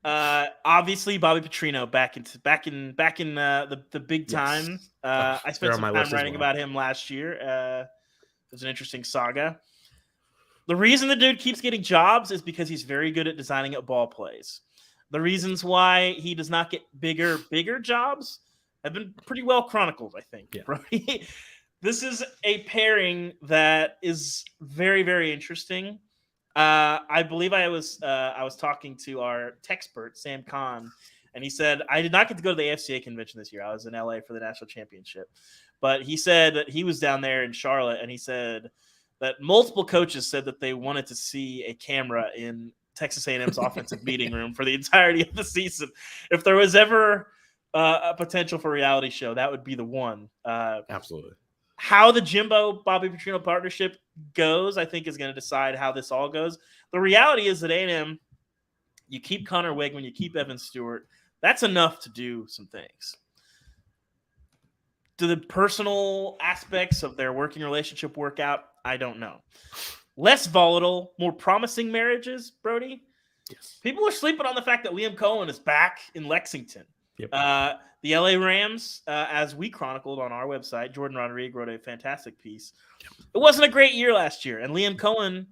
Obviously, Bobby Petrino back in the big time. I spent some time writing about him last year. It was an interesting saga. The reason the dude keeps getting jobs is because he's very good at designing up ball plays. The reasons why he does not get bigger jobs have been pretty well chronicled, I think. Yeah. Right? This is a pairing that is very, very interesting. I believe I was talking to our techspert, Sam Kahn, and he said, I did not get to go to the AFCA convention this year. I was in LA for the national championship. But he said that he was down there in Charlotte, and he said that multiple coaches said that they wanted to see a camera in Texas A&M's offensive meeting room for the entirety of the season. If there was ever a potential for a reality show, that would be the one. Absolutely. How the Jimbo-Bobby Petrino partnership goes, I think, is going to decide how this all goes. The reality is that A&M, you keep Connor Wegman, you keep Evan Stewart. That's enough to do some things. Do the personal aspects of their working relationship work out? I don't know. less volatile, more promising marriages, Brody. Yes. People are sleeping on the fact that Liam Cohen is back in Lexington. Yep. The LA Rams, as we chronicled on our website, Jordan Rodriguez wrote a fantastic piece. Yep. It wasn't a great year last year, and Liam Cohen,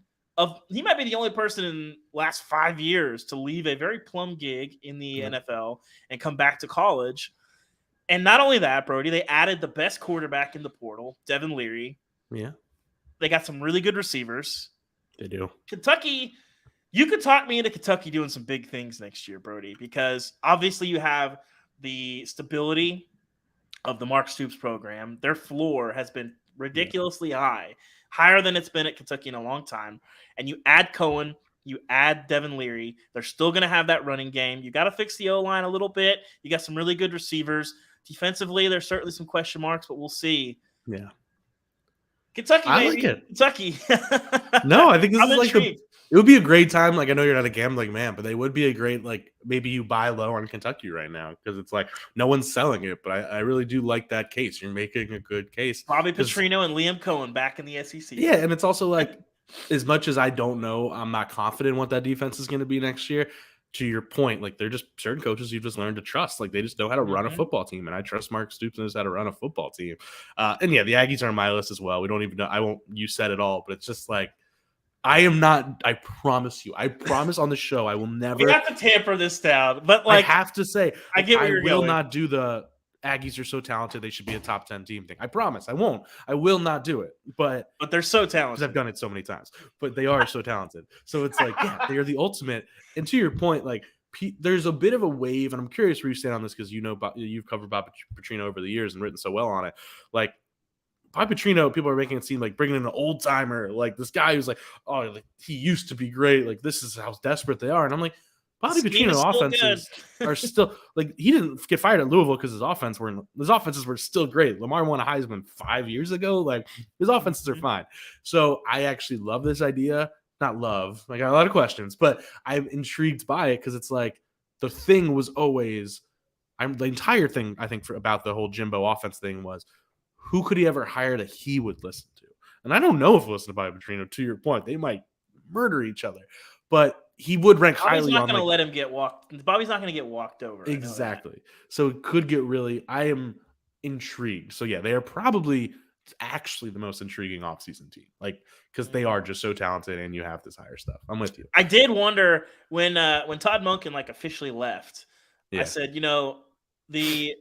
he might be the only person in the last 5 years to leave a very plum gig in the NFL and come back to college. And not only that, Brody, they added the best quarterback in the portal, Devin Leary. Yeah. They got some really good receivers. They do. Kentucky, you could talk me into Kentucky doing some big things next year, Brody, because obviously you have the stability of the Mark Stoops program. Their floor has been ridiculously high, higher than it's been at Kentucky in a long time. And you add Cohen, you add Devin Leary. They're still going to have that running game. You got to fix the O-line a little bit. You got some really good receivers. Defensively, there's certainly some question marks, but we'll see. Yeah. Kentucky, I baby. like it. Kentucky. No, I think this I'm is like intrigued. it would be a great time. Like, I know you're not a gambling man, but they would be a great, like, maybe you buy low on Kentucky right now because it's like no one's selling it. But I really do like that case. You're making a good case. Bobby Petrino and Liam Cohen back in the SEC. Yeah, and it's also like, as much as I don't know, I'm not confident what that defense is going to be next year. To your point, like, they're just certain coaches you've just learned to trust. Like, they just know how to run a football team, and I trust Mark Stoops knows how to run a football team. And yeah, the Aggies are on my list as well. We don't even know. I won't. You said it all, but it's just like, I am not. I promise you. I promise on the show I will never. We have to tamper this down, but like, I have to say, I get where you're will going. not do the Aggies are so talented they should be a top 10 team thing. I promise I won't. I will not do it. But they're so because talented. I've done it so many times. But they are so talented. So it's like, yeah, they are the ultimate. And to your point, like, there's a bit of a wave, and I'm curious where you stand on this because you've covered Bob Petrino over the years and written so well on it. Like, Bob Petrino, people are making it seem like bringing in an old timer, like this guy who's like, oh, like, he used to be great. Like, this is how desperate they are. And I'm like, Bobby Petrino offenses are still like, he didn't get fired at Louisville because his offenses were still great. Lamar won a Heisman 5 years ago. Like, his offenses are fine. So I actually love this idea. Not love. I got a lot of questions, but I'm intrigued by it because it's like the thing was always, the entire thing I think about the whole Jimbo offense thing was, who could he ever hire that he would listen to? And I don't know if listen to Bobby Petrino. To your point, they might murder each other, but he would rank highly. Bobby's not going to let him get walked. Bobby's not going to get walked over. Exactly. So it could get really. I am intrigued. So yeah, they are probably actually the most intriguing offseason team, like, because they are just so talented, and you have this higher stuff. I'm with you. I did wonder when Todd Monken like officially left. Yeah. I said, the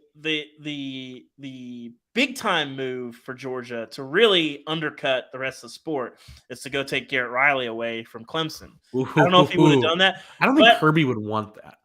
big time move for Georgia to really undercut the rest of the sport is to go take Garrett Riley away from Clemson. I don't know if he would have done that. I don't think Kirby would want that.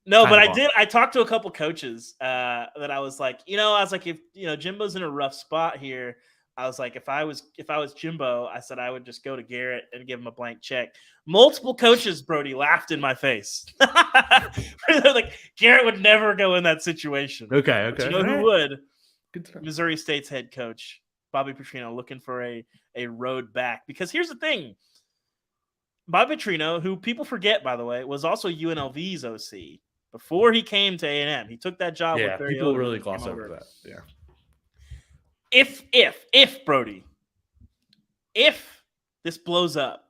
No, but I did. I talked to a couple coaches that I was like, if Jimbo's in a rough spot here. I was like, if I was Jimbo, I said I would just go to Garrett and give him a blank check. Multiple coaches, Brody, laughed in my face. They're like, Garrett would never go in that situation. Okay. But who would? Missouri State's head coach, Bobby Petrino, looking for a road back. Because here's the thing. Bobby Petrino, who people forget, by the way, was also UNLV's OC before he came to A&M. He took that job with Barry people Odom really gloss over that. Yeah. If Brody, if this blows up,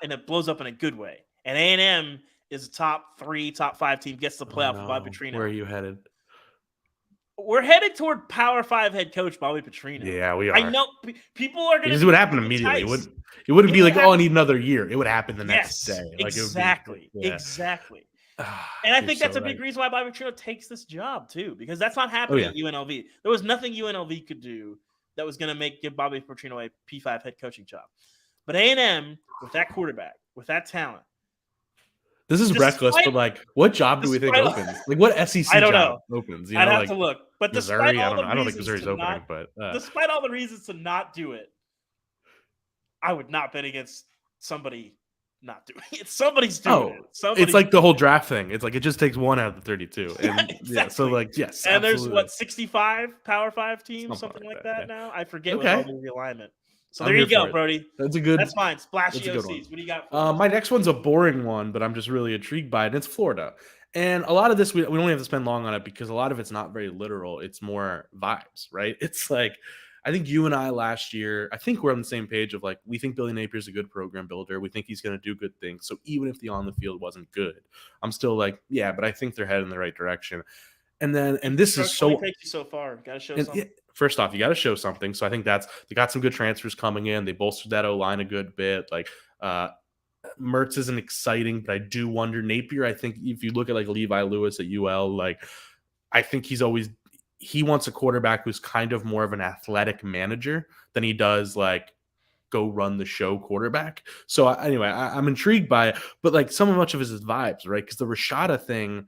and it blows up in a good way, and A&M is a top 3, top 5 team, gets the playoff with Bobby Petrino. Where are you headed? We're headed toward Power 5 head coach Bobby Petrino. Yeah, we are. I know people are going to. It would happen immediately. It wouldn't be like, I need another year. It would happen the next day. Like, exactly. Exactly. And I think that's a big reason why Bobby Petrino takes this job too, because that's not happening at UNLV. There was nothing UNLV could do that was going to give Bobby Petrino a P5 head coaching job. But A&M, with that quarterback, with that talent, this is reckless. But like, what job do we think opens? Like, what SEC job opens? I'd have to look. But Missouri, I don't think Missouri's opening. But despite all the reasons to not do it, I would not bet against somebody not doing it. Somebody's doing it. It's like the whole draft thing. It's like, it just takes 1 out of the 32. And exactly. Yeah, so like, yes. And absolutely. there's 65 Power 5 teams, something like that now. I forget with all the realignment. So there you go, Brody. That's fine. Splashy OCs. What do you got? My next one's a boring one, but I'm just really intrigued by it. And it's Florida. And a lot of this, we don't have to spend long on it because a lot of it's not very literal. It's more vibes, right? It's like, I think you and I last year, I think we're on the same page of like, we think Billy Napier's a good program builder. We think he's going to do good things. So even if the on the field wasn't good, I'm still like, yeah, but I think they're heading in the right direction. And this is so. Only takes you so far. Got to show something. First off, you got to show something. So I think they got some good transfers coming in. They bolstered that O-line a good bit. Like Mertz isn't exciting, but I do wonder. Napier, I think if you look at like Levi Lewis at UL, like I think he wants a quarterback who's kind of more of an athletic manager than he does like go run the show quarterback. So anyway, I'm intrigued by it, but like much of his vibes, right? Because the Rashada thing,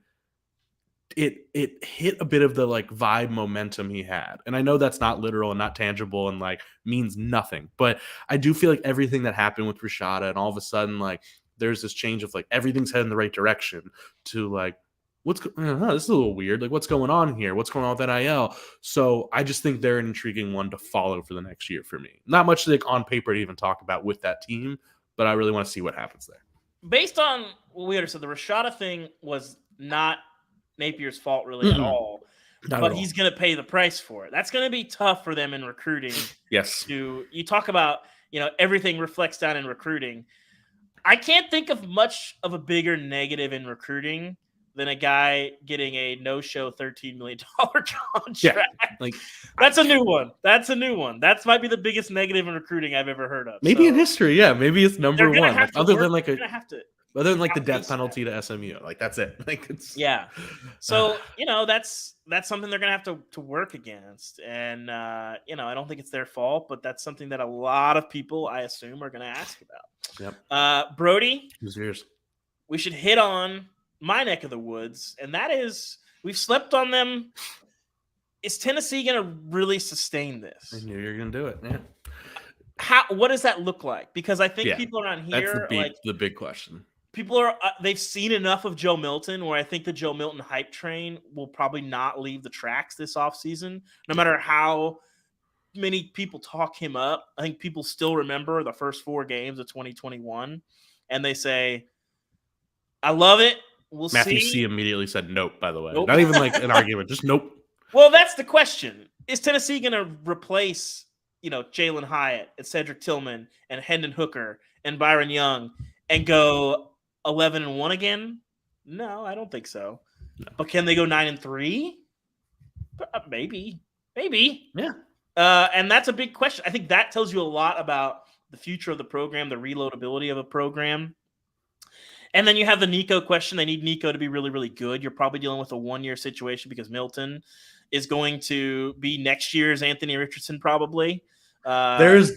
it hit a bit of the like vibe momentum he had. And I know that's not literal and not tangible and like means nothing, but I do feel like everything that happened with Rashada and all of a sudden like there's this change of like everything's heading in the right direction to like this is a little weird. Like what's going on here? What's going on with NIL? So I just think they're an intriguing one to follow for the next year for me. Not much like on paper to even talk about with that team, but I really want to see what happens there. Based on what we understood, the Rashada thing was not Napier's fault really at all, but he's going to pay the price for it. That's going to be tough for them in recruiting. Yes. You talk about, everything reflects down in recruiting. I can't think of much of a bigger negative in recruiting than a guy getting a no-show $13 million contract. Yeah, like that's a new one. That might be the biggest negative in recruiting I've ever heard of. Maybe in history, yeah. Maybe it's number one. Like, other than the death penalty to SMU, like that's it. Like it's So that's something they're gonna have to work against, and I don't think it's their fault, but that's something that a lot of people, I assume, are gonna ask about. Yep. Brody, who's yours? We should hit on my neck of the woods, and that is we've slept on them. Is Tennessee going to really sustain this? I knew you were going to do it. Yeah. What does that look like? Because I think people around here, that's the big question. People are they've seen enough of Joe Milton, where I think the Joe Milton hype train will probably not leave the tracks this offseason, no matter how many people talk him up. I think people still remember the first 4 games of 2021, and they say, "I love it." We'll Matthew see. C immediately said nope, by the way. Nope. Not even like an argument, just nope. Well, that's the question. Is Tennessee going to replace, Jalen Hyatt and Cedric Tillman and Hendon Hooker and Byron Young and go 11-1 again? No, I don't think so. No. But can they go 9-3? Maybe. Yeah. And that's a big question. I think that tells you a lot about the future of the program, the reloadability of a program. And then you have the Nico question. They need Nico to be really, really good. You're probably dealing with a 1-year situation because Milton is going to be next year's Anthony Richardson probably. There's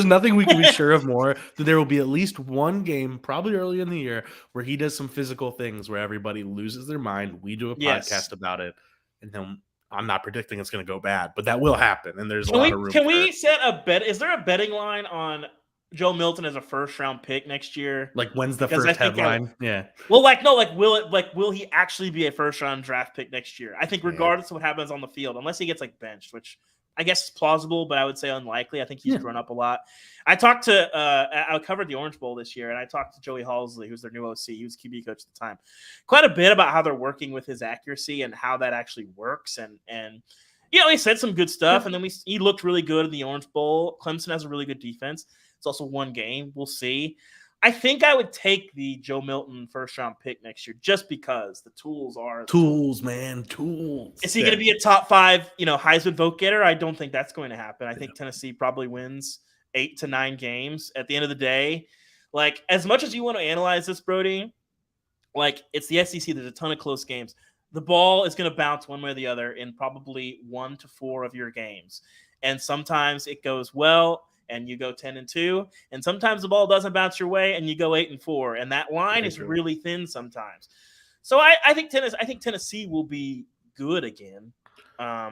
nothing we can be sure of more that there will be at least one game, probably early in the year, where he does some physical things where everybody loses their mind. We do a podcast about it, and then I'm not predicting it's going to go bad, but that will happen. And there's a lot of room. Can we set a bet? Is there a betting line on Joe Milton as a first-round pick next year? Like when's the first headline? Yeah. Well, will he actually be a first-round draft pick next year? I think regardless of what happens on the field, unless he gets benched, which I guess is plausible, but I would say unlikely. I think he's grown up a lot. I talked to I covered the Orange Bowl this year, and I talked to Joey Halsley, who's their new OC. He was QB coach at the time. Quite a bit about how they're working with his accuracy and how that actually works, and he said some good stuff, and then he looked really good in the Orange Bowl. Clemson has a really good defense. It's also one game. We'll see. I think I would take the Joe Milton first-round pick next year just because the tools are tools, man. Tools. Is he going to be a top 5, Heisman vote getter? I don't think that's going to happen. I think Tennessee probably wins 8 to 9 games. At the end of the day, like as much as you want to analyze this, Brody, like it's the SEC. There's a ton of close games. The ball is going to bounce one way or the other in probably 1 to 4 of your games, and sometimes it goes well and you go 10-2, and sometimes the ball doesn't bounce your way and you go 8-4, and that line is really thin sometimes. So I think Tennessee will be good again. I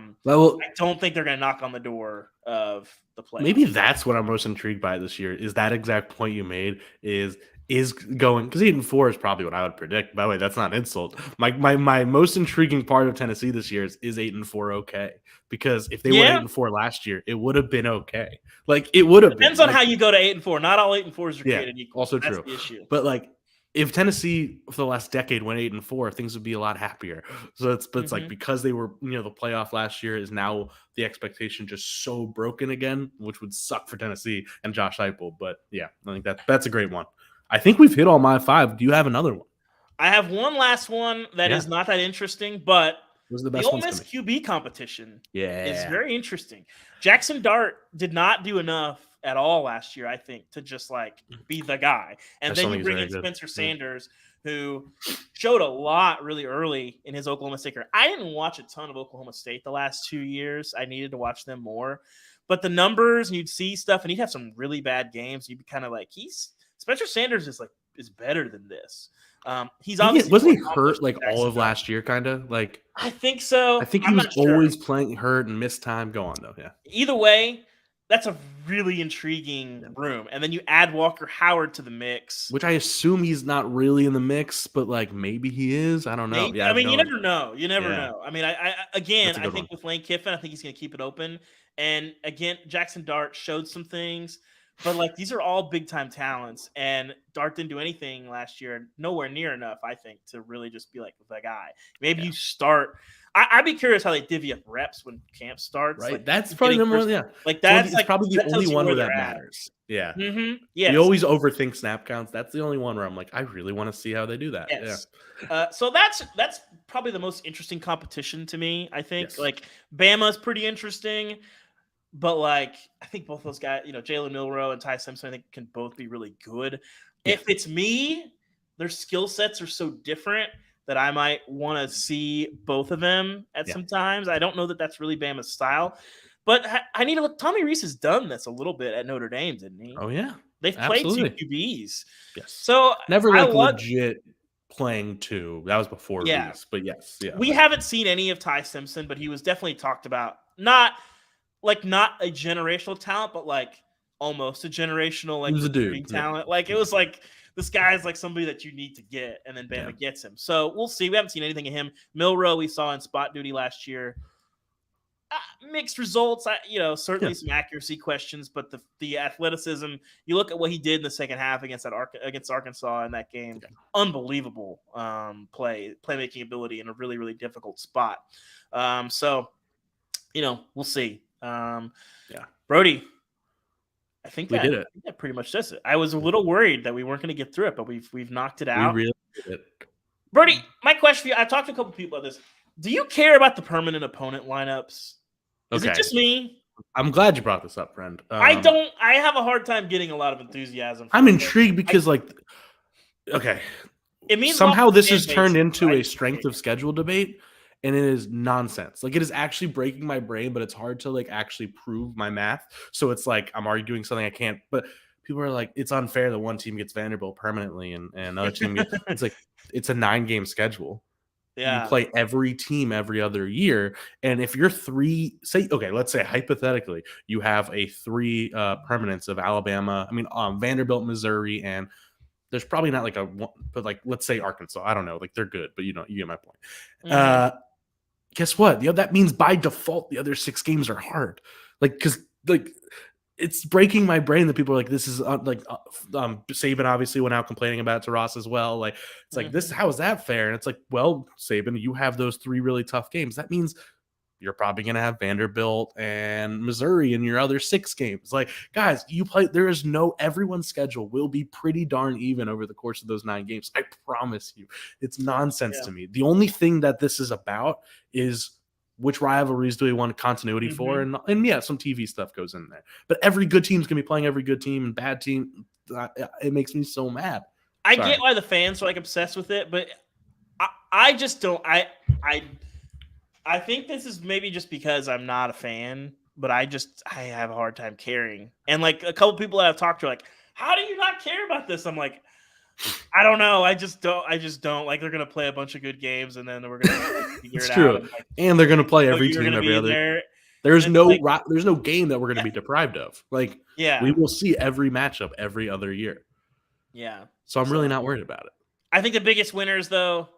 don't think they're going to knock on the door of the playoffs. Maybe that's what I'm most intrigued by this year is that exact point you made is going, because 8-4 is probably what I would predict. By the way, that's not an insult. My most intriguing part of Tennessee this year is 8-4 okay? Because if they went 8-4 last year, it would have been okay. Like it would have depends on how you go to 8-4. Not all 8-4s are created equal. Also that's true. The issue. But like if Tennessee for the last decade went 8-4, things would be a lot happier. So it's like because they were, the playoff last year is now the expectation just so broken again, which would suck for Tennessee and Josh Heupel. But yeah, I think that's a great one. I think we've hit all my 5. Do you have another one? I have one last one that is not that interesting, but those are the the best Ole ones Miss to me. QB competition is Yeah. very interesting. Jackson Dart did not do enough at all last year, I think, to just like be the guy. And then you bring in Spencer Sanders, who showed a lot really early in his Oklahoma State career. I didn't watch a ton of Oklahoma State the last 2 years. I needed to watch them more. But the numbers, and you'd see stuff, and he'd have some really bad games. You'd be kind of like, Spencer Sanders is better than this. He's obviously wasn't he hurt like all of last year, kind of like I think so. I think he was always playing hurt and missed time. Go on though, yeah. Either way, that's a really intriguing room, and then you add Walker Howard to the mix, which I assume he's not really in the mix, but like maybe he is. I don't know. Maybe. Yeah, I mean, you never know. You never know. I mean, I think with Lane Kiffin, I think he's going to keep it open. And again, Jackson Dart showed some things. But, like, these are all big-time talents, and Dart didn't do anything last year, nowhere near enough, I think, to really just be, like, the guy. Maybe you start – I'd be curious how they divvy up reps when camp starts. Right, like, that's probably number one, yeah. Like, that's like, probably the only one where that matters. Yeah. Mm-hmm. Yes. You always overthink snap counts. That's the only one where I'm like, I really want to see how they do that. Yes. Yeah. So that's probably the most interesting competition to me, I think. Yes. Like, Bama's pretty interesting. But, like, I think both those guys, Jalen Milroe and Ty Simpson, I think can both be really good. Yeah. If it's me, their skill sets are so different that I might want to see both of them at some times. I don't know that that's really Bama's style. But I need to look. Tommy Rees has done this a little bit at Notre Dame, didn't he? Oh, yeah. They've played 2 QBs. Yes. So never legit playing 2. That was before Rees. But yes. Yeah. We haven't seen any of Ty Simpson, but he was definitely talked about. Not a generational talent, but like almost a generational he was a dude. talent. Yeah. Like it was like this guy is like somebody that you need to get, and then Bama gets him. So we'll see. We haven't seen anything of him. Milroe we saw in spot duty last year. Mixed results. Certainly some accuracy questions, but the athleticism. You look at what he did in the second half against Arkansas in that game. Unbelievable playmaking ability in a really, really difficult spot. So we'll see. Brody, I think that pretty much does it. I was a little worried that we weren't going to get through it, but we've knocked it out. We really did it. Brody, my question for you, I've talked to a couple people about this. Do you care about the permanent opponent lineups? Is it just me? I'm glad you brought this up, friend. I have a hard time getting a lot of enthusiasm. I'm intrigued because it means somehow this has turned into a strength of schedule debate. And it is nonsense. Like, it is actually breaking my brain, but it's hard to actually prove my math. So it's like I'm arguing something I can't. But people are like, it's unfair that one team gets Vanderbilt permanently and another team gets. It's like it's a 9-game schedule. Yeah, you play every team every other year, and if you're let's say hypothetically you have a 3 permanents of Alabama. I mean, Vanderbilt, Missouri, and there's probably not but let's say Arkansas. I don't know. They're good, but you get my point. Mm-hmm. Guess what? That means by default, the other 6 games are hard. Because it's breaking my brain that people are like, this is Saban obviously went out complaining about it to Ross as well. It's like, this, how is that fair? And it's like, well, Saban, you have those 3 really tough games. That means you're probably going to have Vanderbilt and Missouri in your other 6 games. Guys, everyone's schedule will be pretty darn even over the course of those 9 games. I promise you. It's nonsense to me. The only thing that this is about is which rivalries do we want continuity for? And some TV stuff goes in there. But every good team's going to be playing every good team, and bad team, it makes me so mad. I get why the fans are obsessed with it, but I just don't. I think this is maybe just because I'm not a fan, but I have a hard time caring. And a couple people that I've talked to are like, how do you not care about this? I'm like, I don't know. I just don't. They're going to play a bunch of good games, and then we're going to figure it out. And they're going to play every team every other. There's no game that we're going to be deprived of. We will see every matchup every other year. Yeah. So I'm really not worried about it. I think the biggest winners, though,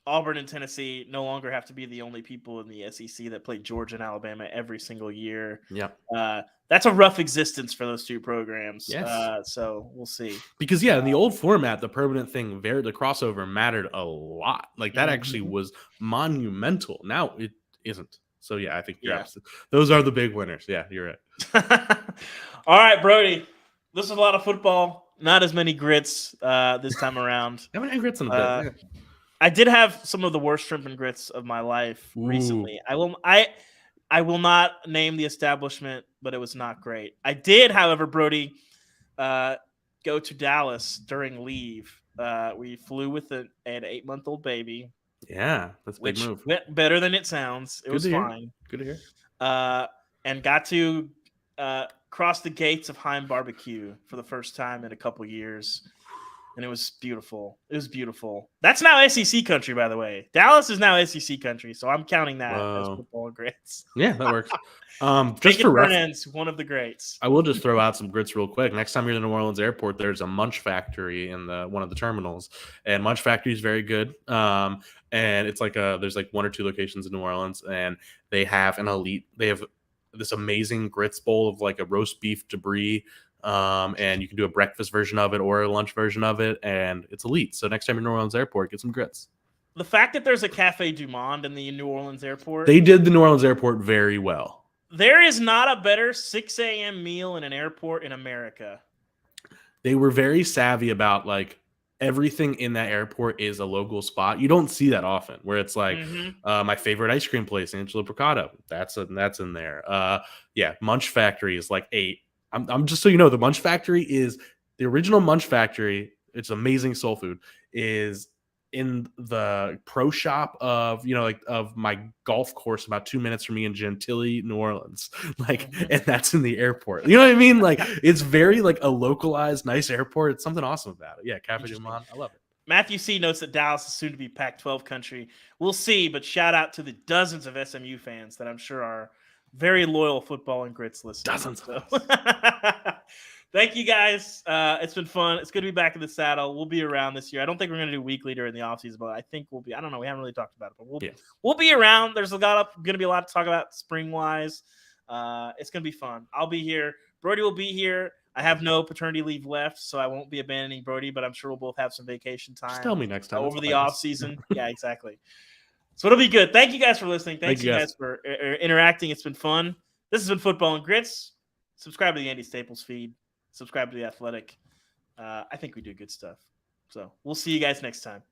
Auburn and Tennessee no longer have to be the only people in the SEC that play Georgia and Alabama every single year. Yeah. that's a rough existence for those two programs. Yes. So we'll see. Because in the old format, the permanent thing, the crossover mattered a lot. Like that actually was monumental. Now it isn't. So I think you're absolute. Those are the big winners. Yeah, you're right. All right, Brody. This is a lot of football. Not as many grits this time around. I haven't had grits in a bit. I did have some of the worst shrimp and grits of my life recently. I will not name the establishment, but it was not great. I did, however, Brody, go to Dallas during leave. We flew with an 8-month-old baby. Yeah, that's a big move. Went better than it sounds. It was fine. Good to hear. And got to cross the gates of Heim Barbecue for the first time in a couple years. And it was beautiful. It was beautiful. That's now SEC country, by the way. Dallas is now SEC country, so I'm counting that as football grits. Yeah, that works. Just for reference, one of the greats. I will just throw out some grits real quick. Next time you're in the New Orleans airport, there's a Munch Factory in one of the terminals, and Munch Factory is very good. And it's like there's like 1 or 2 locations in New Orleans, and they have They have this amazing grits bowl of like a roast beef debris. And you can do a breakfast version of it or a lunch version of it, and it's elite. So next time you're in New Orleans airport, get some grits. The fact that there's a Cafe Du Monde in the New Orleans airport. They did the New Orleans airport very well. There is not a better 6 a.m. meal in an airport in America. They were very savvy about like everything in that airport is a local spot. You don't see that often where it's like my favorite ice cream place, Angelo Piccato. That's in there. Munch Factory is like 8. I'm just so you know, the Munch Factory is the original Munch Factory. It's amazing soul food. Is in the pro shop of of my golf course about 2 minutes from me in Gentilly, New Orleans. And that's in the airport. You know what I mean? Like it's very like a localized, nice airport. It's something awesome about it. Yeah, Cafe Du Monde. I love it. Matthew C notes that Dallas is soon to be Pac-12 country. We'll see, but shout out to the dozens of SMU fans that I'm sure are very loyal football and grits listeners. Dozens. Thank you guys. It's been fun. It's good to be back in the saddle. We'll be around this year. I don't think we're going to do weekly during the offseason, but I think we'll be. I don't know. We haven't really talked about it, but we'll be around. There's going to be a lot to talk about spring wise. It's going to be fun. I'll be here. Brody will be here. I have no paternity leave left, so I won't be abandoning Brody, but I'm sure we'll both have some vacation time. Just tell me next time over the off season. Yeah, exactly. So it'll be good. Thank you guys for listening. Thank you guys for interacting. It's been fun. This has been Football and Grits. Subscribe to the Andy Staples feed. Subscribe to The Athletic. I think we do good stuff. So we'll see you guys next time.